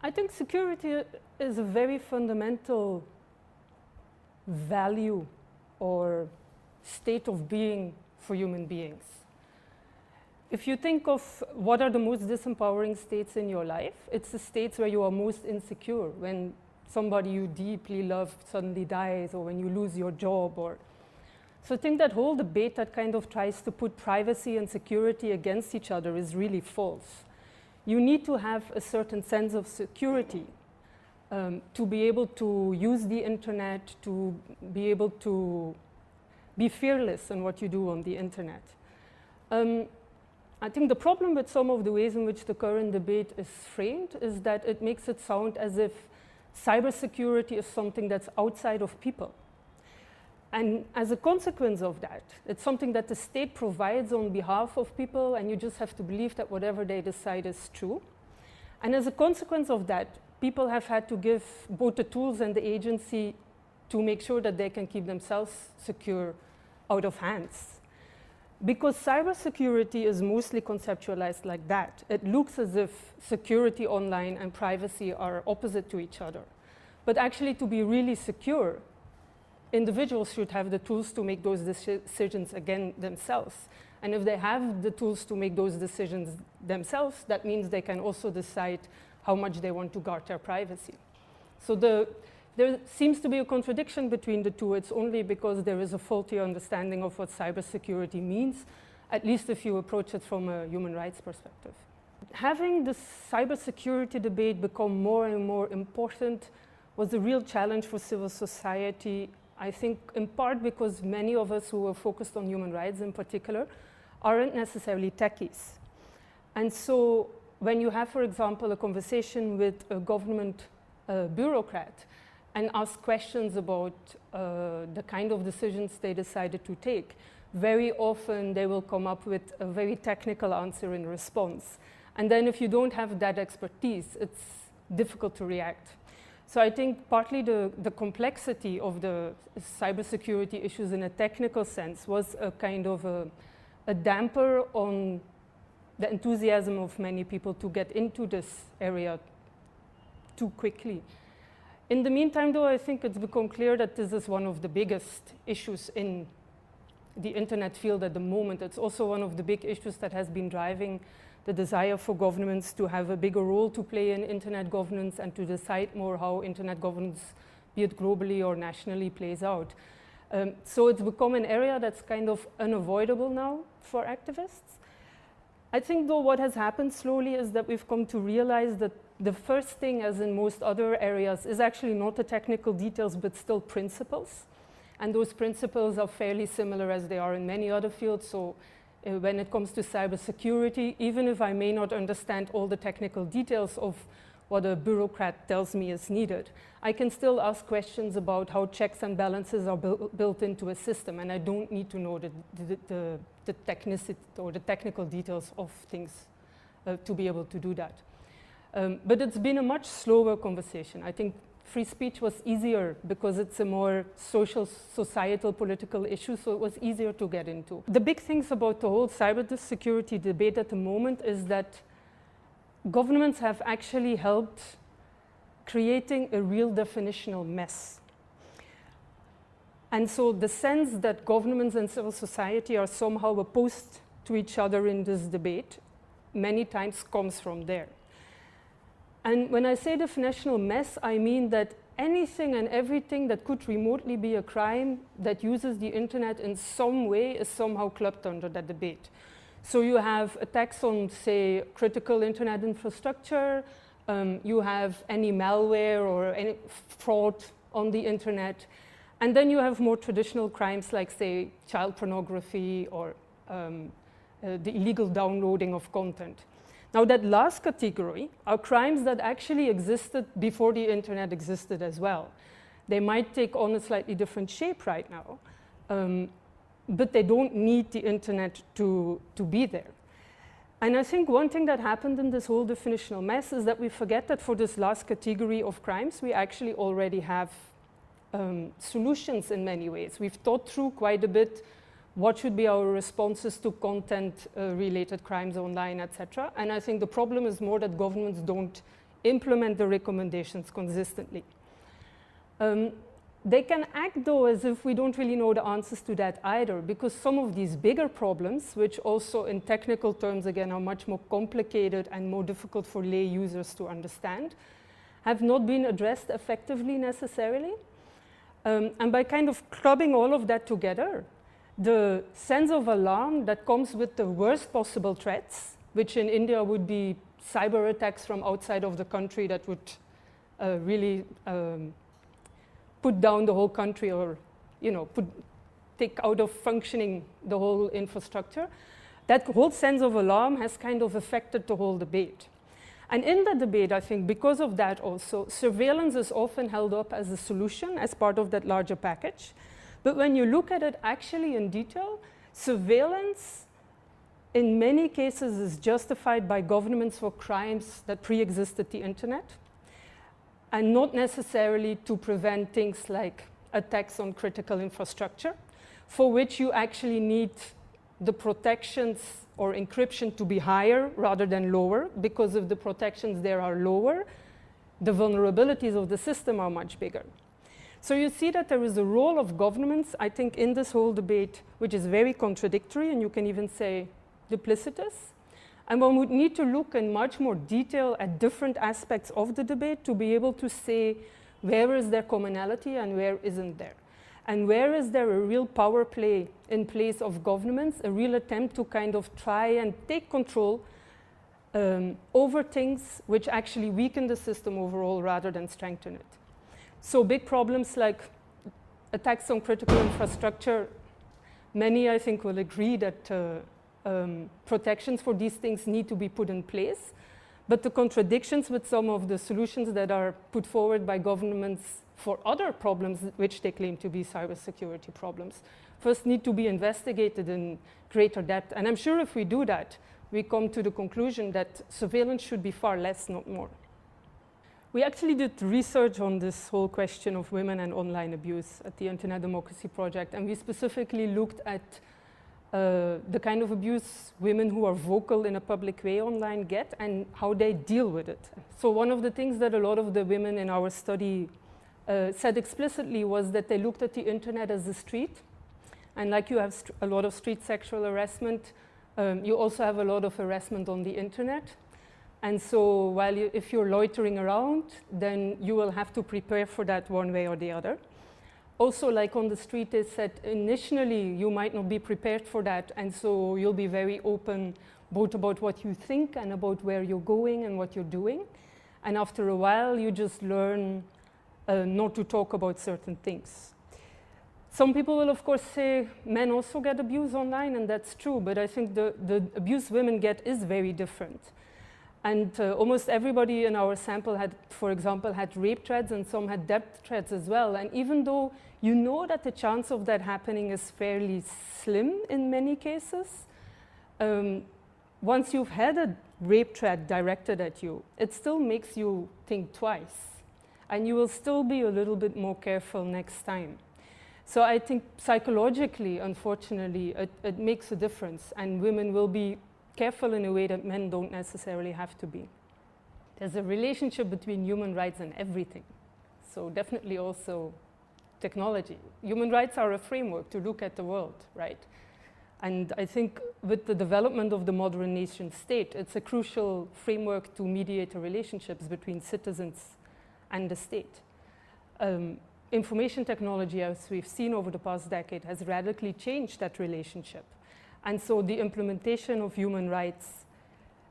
I think security is a very fundamental value or state of being for human beings. If you think of what are the most disempowering states in your life, it's the states where you are most insecure, when somebody you deeply love suddenly dies, or when you lose your job. So I think that whole debate that kind of tries to put privacy and security against each other is really false. You need to have a certain sense of security to be able to use the internet, to be able to be fearless in what you do on the internet. I think the problem with some of the ways in which the current debate is framed is that it makes it sound as if cybersecurity is something that's outside of people. And as a consequence of that, it's something that the state provides on behalf of people, and you just have to believe that whatever they decide is true. And as a consequence of that, people have had to give both the tools and the agency to make sure that they can keep themselves secure out of hands. Because cybersecurity is mostly conceptualized like that. It looks as if security online and privacy are opposite to each other. But actually, to be really secure, individuals should have the tools to make those decisions again themselves. And if they have the tools to make those decisions themselves, that means they can also decide how much they want to guard their privacy. So there seems to be a contradiction between the two. It's only because there is a faulty understanding of what cybersecurity means, at least if you approach it from a human rights perspective. Having the cybersecurity debate become more and more important was a real challenge for civil society, I think in part because many of us who are focused on human rights in particular aren't necessarily techies. And so when you have, for example, a conversation with a government bureaucrat and ask questions about the kind of decisions they decided to take, very often they will come up with a very technical answer in response. And then if you don't have that expertise, it's difficult to react. So I think partly the complexity of the cybersecurity issues in a technical sense was a kind of a damper on the enthusiasm of many people to get into this area too quickly. In the meantime, though, I think it's become clear that this is one of the biggest issues in the internet field at the moment. It's also one of the big issues that has been driving the desire for governments to have a bigger role to play in internet governance and to decide more how internet governance, be it globally or nationally, plays out. So it's become an area that's kind of unavoidable now for activists. I think, though, what has happened slowly is that we've come to realize that the first thing, as in most other areas, is actually not the technical details, but still principles. And those principles are fairly similar as they are in many other fields. So when it comes to cybersecurity, even if I may not understand all the technical details of what a bureaucrat tells me is needed, I can still ask questions about how checks and balances are built into a system, and I don't need to know the technicity or the technical details of things to be able to do that. But it's been a much slower conversation. I think free speech was easier because it's a more social, societal, political issue, so it was easier to get into. The big things about the whole cybersecurity debate at the moment is that governments have actually helped creating a real definitional mess. And so the sense that governments and civil society are somehow opposed to each other in this debate many times comes from there. And when I say definitional mess, I mean that anything and everything that could remotely be a crime that uses the internet in some way is somehow clubbed under that debate. So you have attacks on, say, critical internet infrastructure, you have any malware or any fraud on the internet, and then you have more traditional crimes like, say, child pornography or the illegal downloading of content. Now, that last category are crimes that actually existed before the internet existed as well. They might take on a slightly different shape right now, but they don't need the internet to be there. And I think one thing that happened in this whole definitional mess is that we forget that for this last category of crimes, we actually already have solutions in many ways. We've thought through quite a bit what should be our responses to content-related crimes online, etc. And I think the problem is more that governments don't implement the recommendations consistently. They can act, though, as if we don't really know the answers to that either, because some of these bigger problems, which also in technical terms, again, are much more complicated and more difficult for lay users to understand, have not been addressed effectively necessarily. And by kind of clubbing all of that together, the sense of alarm that comes with the worst possible threats, which in India would be cyber attacks from outside of the country that would really put down the whole country, or take out of functioning the whole infrastructure. That whole sense of alarm has kind of affected the whole debate. And in the debate, I think because of that also, surveillance is often held up as a solution, as part of that larger package. But when you look at it actually in detail, surveillance in many cases is justified by governments for crimes that pre-existed the internet, and not necessarily to prevent things like attacks on critical infrastructure, for which you actually need the protections or encryption to be higher rather than lower, because if the protections there are lower, the vulnerabilities of the system are much bigger. So you see that there is a role of governments, I think, in this whole debate, which is very contradictory, and you can even say duplicitous. And one would need to look in much more detail at different aspects of the debate to be able to say where is there commonality and where isn't there. And where is there a real power play in place of governments, a real attempt to kind of try and take control over things which actually weaken the system overall rather than strengthen it. So big problems like attacks on critical infrastructure, many I think will agree that protections for these things need to be put in place. But the contradictions with some of the solutions that are put forward by governments for other problems which they claim to be cybersecurity problems first need to be investigated in greater depth. And I'm sure if we do that, we come to the conclusion that surveillance should be far less, not more. We actually did research on this whole question of women and online abuse at the Internet Democracy Project, and we specifically looked at the kind of abuse women who are vocal in a public way online get and how they deal with it. So one of the things that a lot of the women in our study said explicitly was that they looked at the internet as a street. And like you have a lot of street sexual harassment, you also have a lot of harassment on the internet. And so while if you're loitering around, then you will have to prepare for that one way or the other. Also, like on the street, they said initially you might not be prepared for that, and so you'll be very open both about what you think and about where you're going and what you're doing. And after a while, you just learn not to talk about certain things. Some people will, of course, say men also get abused online, and that's true, but I think the abuse women get is very different. And almost everybody in our sample had, for example, had rape threats, and some had depth threats as well. And even though you know that the chance of that happening is fairly slim in many cases, once you've had a rape threat directed at you, it still makes you think twice. And you will still be a little bit more careful next time. So I think psychologically, unfortunately, it makes a difference, and women will be careful in a way that men don't necessarily have to be. There's a relationship between human rights and everything. So definitely also technology. Human rights are a framework to look at the world, right? And I think with the development of the modern nation state, it's a crucial framework to mediate the relationships between citizens and the state. Information technology, as we've seen over the past decade, has radically changed that relationship. And so the implementation of human rights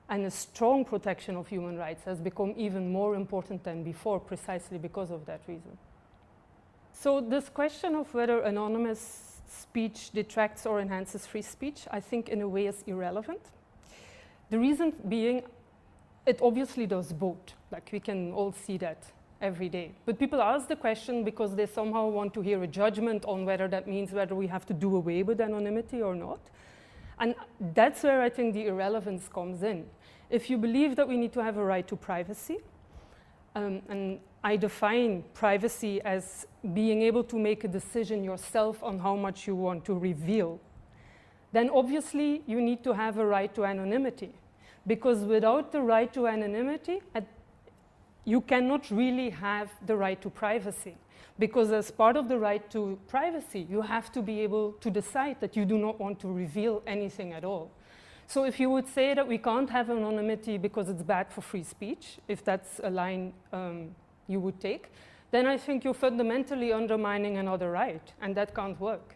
and a strong protection of human rights has become even more important than before, precisely because of that reason. So this question of whether anonymous speech detracts or enhances free speech, I think in a way is irrelevant. The reason being, it obviously does both. Like we can all see that every day. But people ask the question because they somehow want to hear a judgment on whether that means whether we have to do away with anonymity or not. And that's where I think the irrelevance comes in. If you believe that we need to have a right to privacy, and I define privacy as being able to make a decision yourself on how much you want to reveal, then obviously you need to have a right to anonymity. Because without the right to anonymity, you cannot really have the right to privacy. Because as part of the right to privacy, you have to be able to decide that you do not want to reveal anything at all. So if you would say that we can't have anonymity because it's bad for free speech, if that's a line you would take, then I think you're fundamentally undermining another right, and that can't work.